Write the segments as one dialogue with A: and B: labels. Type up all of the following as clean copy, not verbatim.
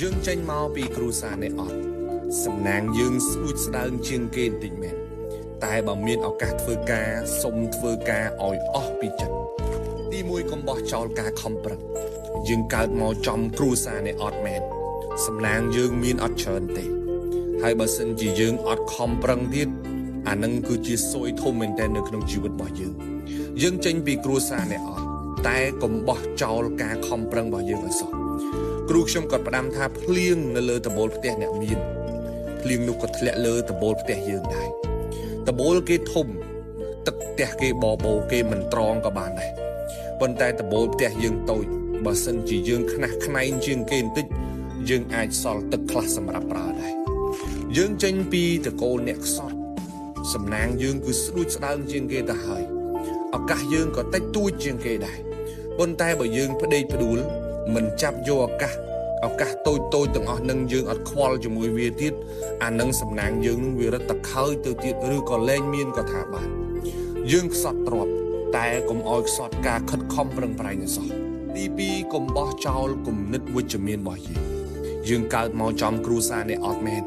A: យើងចេញមកពីគ្រួសារនេះអត់សំណាងយើងស្ដួចស្ដើងជាងគេបន្តិចមែនតែបើមានឱកាសធ្វើការសុំធ្វើការឲ្យអស់ពីចិត្តទី1កុំបោះចោលការខំប្រឹងយើងកើតមកចំគ្រួសារនេះអត់មែនសំណាងយើងមានអត់ច្រើនទេហើយបើសិនជាយើងអត់ខំប្រឹងទៀតអានឹងគឺជាសួយធំមែនតើនៅក្នុងជីវិតរបស់យើងចេញពីគ្រួសារនេះអត់តែកុំបោះចោលការខំប្រឹងរបស់យើងឲ្យសោះគ្រូខ្ញុំក៏ផ្ដាំថាភ្លៀងនៅលើដំបូលផ្ទះអ្នកមានភ្លៀងនោះក៏ធ្លាក់លើដំបូលផ្ទះយើងដែរដំបូលគេធំទឹកផ្ទះគេបបោគេមិនត្រង់ក៏បានដែរប៉ុន្តែដំបូលផ្ទះយើងតូចបើសិនជាយើងខ្នះខ្នែងជាងគេបន្តិចយើងអាចសល់ទឹកខ្លះសម្រាប់ប្រើដែរយើងចេញពីតកូលអ្នកខ្សត់សំណាងយើងគឺស្ដួចស្ដើងជាងគេទៅហើយឱកាសយើងក៏តិចតួចជាងគេដែរប៉ុន្តែបើយើងផ្ដេកផ្ដួលមិនចាប់យកឱកាសតូចទាំងអស់នឹងយើងអត់ខ្វល់ជាមួយវាទៀតអានឹងសំណាងយើងនឹងវារត់តខើយទៅទៀតឬក៏លែងមានក៏ថាបានយើងខ្សត់ទ្រពតែកុំឲ្យខ្សត់ការខិតខំប្រឹងប្រែងសោះទី2កុំបោះចោលគំនិតវិជ្ជមានរបស់យើងកើតមកចំគ្រួសារនេះអត់មែន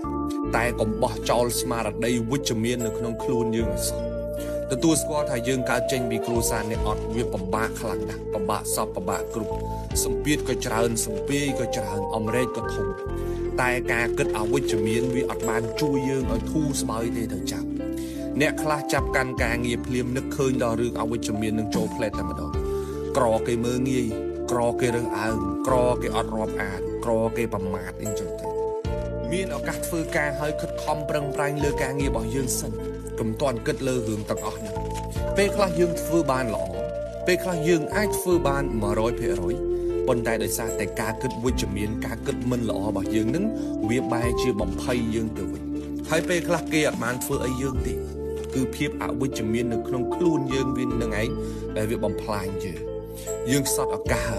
A: តែកុំបោះចោលស្មារតីវិជ្ជមាននៅក្នុងខ្លួនយើងឲ្យសោះទទួលស្គាល់ថាយើងកើតចេញពីគ្រួសារនេះអត់វាពិបាកខ្លាំងណាស់ពិបាកសពពិបាកគ្រប់សម្ពាធក៏ច្រើនសម្ពាយក៏ច្រើនអំរែកក៏ធំតែការគិតអវិជ្ជមានវាអត់បានជួយយើងឲ្យធូរស្បើយទេទៅចាប់អ្នកខ្លះចាប់កាន់ការងារភ្លាមនឹកឃើញដល់រឿងអវិជ្ជមាននឹងចូលផ្លែតតែម្ដងក្រគេមើងងាយក្រគេរើសអើងក្រគេអត់រាប់អានក្រគេប្រមាថអីចឹងទៅមានឱកាសធ្វើការឲ្យខិតខំប្រឹងប្រែងលើការងាររបស់យើងសិនកុំទាន់គិតលើរឿងទាំងអស់នេះពេលខ្លះយើងធ្វើបានល្អពេលខ្លះយើងអាចធ្វើបាន 100% ប៉ុន្តែដោយសារតែការគិតវិជ្ជមានការគិតមិនល្អរបស់យើងនឹងវាបែរជាបំភ័យយើងទៅវិញហើយពេលខ្លះគេអត់បានធ្វើអីយើងទេគឺភាពអវិជ្ជមាននៅក្នុងខ្លួនយើងវានឹងឯងដែលវាបំផ្លាញយើងខ្សត់ឱកាស